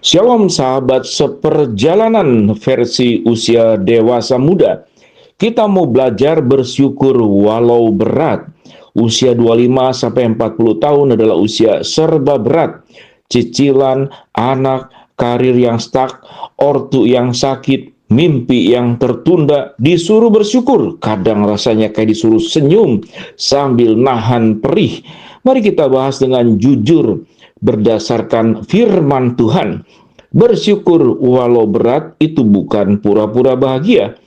Shalom sahabat seperjalanan versi usia dewasa muda. Kita mau belajar bersyukur walau berat. Usia 25 sampai 40 tahun adalah usia serba berat. Cicilan, anak, karir yang stuck, ortu yang sakit, mimpi yang tertunda, disuruh bersyukur. Kadang rasanya kayak disuruh senyum sambil nahan perih. Mari kita bahas dengan jujur berdasarkan firman Tuhan. Bersyukur walau berat itu bukan pura-pura bahagia.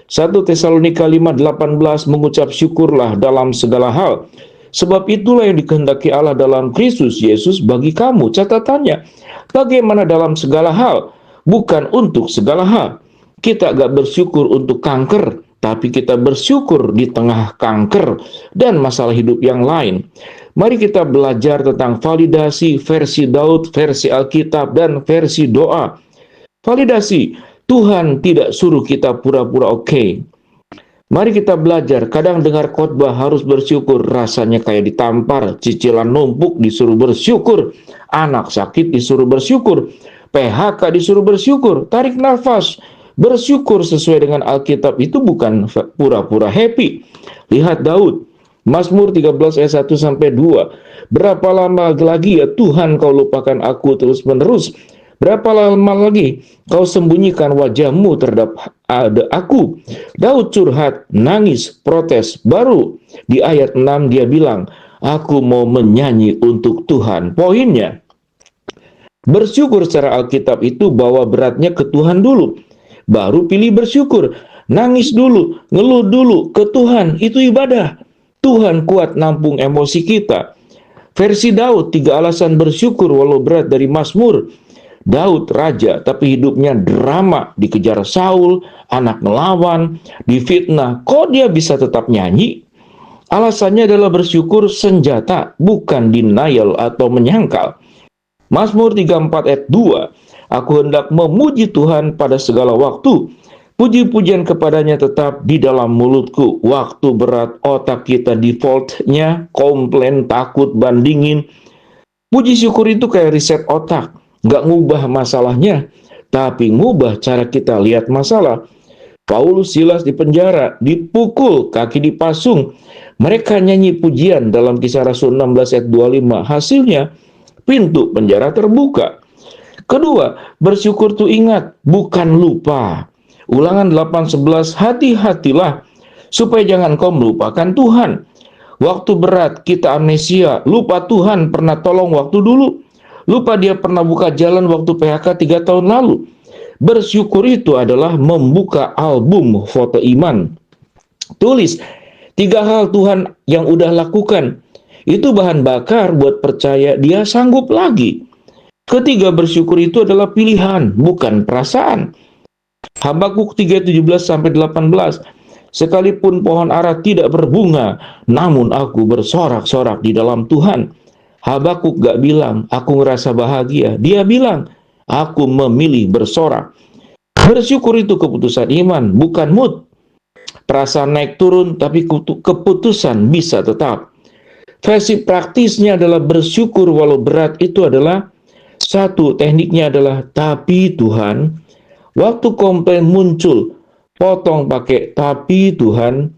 1 Tesalonika 5:18 mengucap syukurlah dalam segala hal. Sebab itulah yang dikehendaki Allah dalam Kristus Yesus bagi kamu. Catatannya, bagaimana dalam segala hal? Bukan untuk segala hal. Kita gak bersyukur untuk kanker, tapi kita bersyukur di tengah kanker dan masalah hidup yang lain. Mari kita belajar tentang validasi versi Daud, versi Alkitab, dan versi doa. Validasi, Tuhan tidak suruh kita pura-pura oke. Mari kita belajar, kadang dengar khotbah harus bersyukur, rasanya kayak ditampar, cicilan numpuk disuruh bersyukur, anak sakit disuruh bersyukur, PHK disuruh bersyukur, tarik nafas, bersyukur sesuai dengan Alkitab itu bukan pura-pura happy. Lihat Daud, Mazmur 13 ayat 1 sampai 2. Berapa lama lagi ya Tuhan kau lupakan aku terus-menerus? Berapa lama lagi kau sembunyikan wajahmu terhadap aku? Daud curhat, nangis, protes. Baru di ayat 6 dia bilang, aku mau menyanyi untuk Tuhan. Poinnya, bersyukur secara Alkitab itu bawa beratnya ke Tuhan dulu. Baru pilih bersyukur. Nangis dulu, ngeluh dulu ke Tuhan. Itu ibadah. Tuhan kuat nampung emosi kita. Versi Daud, 3 alasan bersyukur walau berat dari Mazmur. Daud raja, tapi hidupnya drama, dikejar Saul, anak melawan, difitnah. Kok dia bisa tetap nyanyi? Alasannya adalah bersyukur senjata, bukan denial atau menyangkal. Mazmur 34 ayat 2, aku hendak memuji Tuhan pada segala waktu. Puji-pujian kepadanya tetap di dalam mulutku. Waktu berat otak kita defaultnya komplain, takut, bandingin. Puji syukur itu kayak riset otak. Nggak ngubah masalahnya, tapi ngubah cara kita lihat masalah. Paulus, Silas di penjara, dipukul, kaki dipasung. Mereka nyanyi pujian dalam Kisah Rasul 16 ayat 25. Hasilnya, pintu penjara terbuka. Kedua, bersyukur tuh ingat, bukan lupa. Ulangan 8:11, hati-hatilah supaya jangan kau melupakan Tuhan. Waktu berat kita amnesia, lupa Tuhan pernah tolong waktu dulu. Lupa dia pernah buka jalan waktu PHK 3 tahun lalu. Bersyukur itu adalah membuka album foto iman. Tulis 3 hal Tuhan yang udah lakukan. Itu bahan bakar buat percaya dia sanggup lagi. Ketiga, bersyukur itu adalah pilihan, bukan perasaan. Habakuk 3:17-18. Sekalipun pohon ara tidak berbunga, namun aku bersorak-sorak di dalam Tuhan. Habakuk gak bilang, aku ngerasa bahagia. Dia bilang, aku memilih bersorak. Bersyukur itu keputusan iman, bukan mood. Perasaan naik turun, tapi keputusan bisa tetap. Versi praktisnya adalah bersyukur walau berat itu adalah, satu, tekniknya adalah, tapi Tuhan. Waktu komplain muncul, potong pakai tapi Tuhan,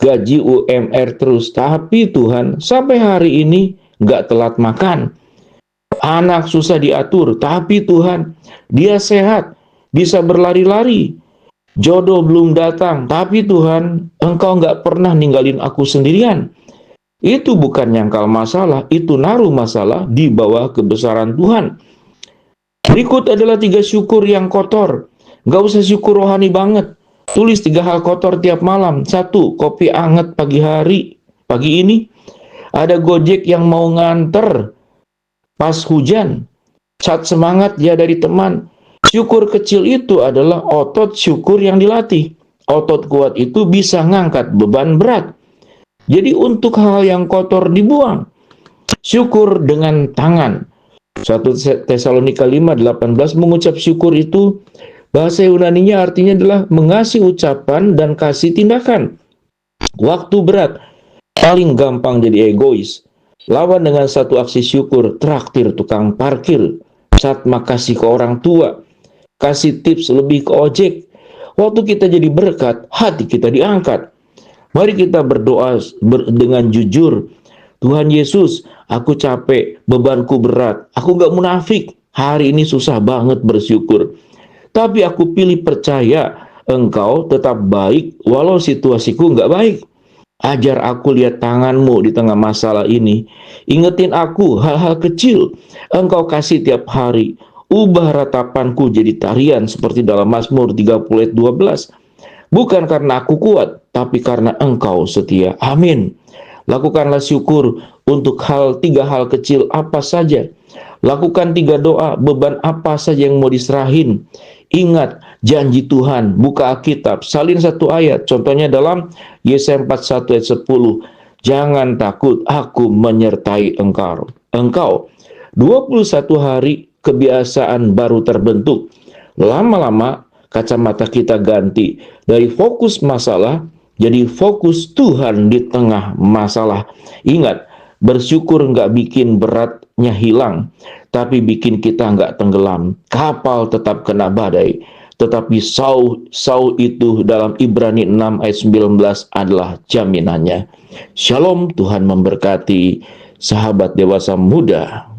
gaji UMR terus tapi Tuhan, sampai hari ini nggak telat makan. Anak susah diatur, tapi Tuhan, dia sehat, bisa berlari-lari. Jodoh belum datang, tapi Tuhan, Engkau nggak pernah ninggalin aku sendirian. Itu bukan nyangkal masalah, itu naruh masalah di bawah kebesaran Tuhan. Berikut adalah 3 syukur yang kotor. Gak usah syukur rohani banget. Tulis 3 hal kotor tiap malam. 1, kopi anget pagi ini. Ada Gojek yang mau nganter pas hujan. Saat semangat ya dari teman. Syukur kecil itu adalah otot syukur yang dilatih. Otot kuat itu bisa ngangkat beban berat. Jadi untuk hal yang kotor dibuang. Syukur dengan tangan. 1 Tesalonika 5:18 mengucap syukur itu, bahasa Yunaninya artinya adalah mengasih ucapan dan kasih tindakan. Waktu berat, paling gampang jadi egois. Lawan dengan satu aksi syukur, traktir tukang parkir. saat makasih ke orang tua, kasih tips lebih ke ojek. Waktu kita jadi berkat, hati kita diangkat. Mari kita berdoa dengan jujur. Tuhan Yesus, aku capek, bebanku berat. Aku gak munafik. Hari ini susah banget bersyukur. Tapi aku pilih percaya Engkau tetap baik walau situasiku gak baik. Ajar aku lihat tanganmu di tengah masalah ini. Ingetin aku hal-hal kecil Engkau kasih tiap hari. Ubah ratapanku jadi tarian seperti dalam Mazmur 30 ayat 12. Bukan karena aku kuat, tapi karena Engkau setia. Amin. Lakukanlah syukur untuk tiga hal kecil apa saja. Lakukan 3 doa, beban apa saja yang mau diserahin. Ingat janji Tuhan, buka Alkitab, salin 1 ayat. Contohnya dalam Yesaya 41 ayat 10. Jangan takut, aku menyertai engkau. 21 hari kebiasaan baru terbentuk. Lama-lama kacamata kita ganti. Dari fokus masalah, jadi fokus Tuhan di tengah masalah. Ingat, bersyukur nggak bikin beratnya hilang, tapi bikin kita nggak tenggelam. Kapal tetap kena badai, tetapi sau itu dalam Ibrani 6 ayat 19 adalah jaminannya. Shalom, Tuhan memberkati sahabat dewasa muda.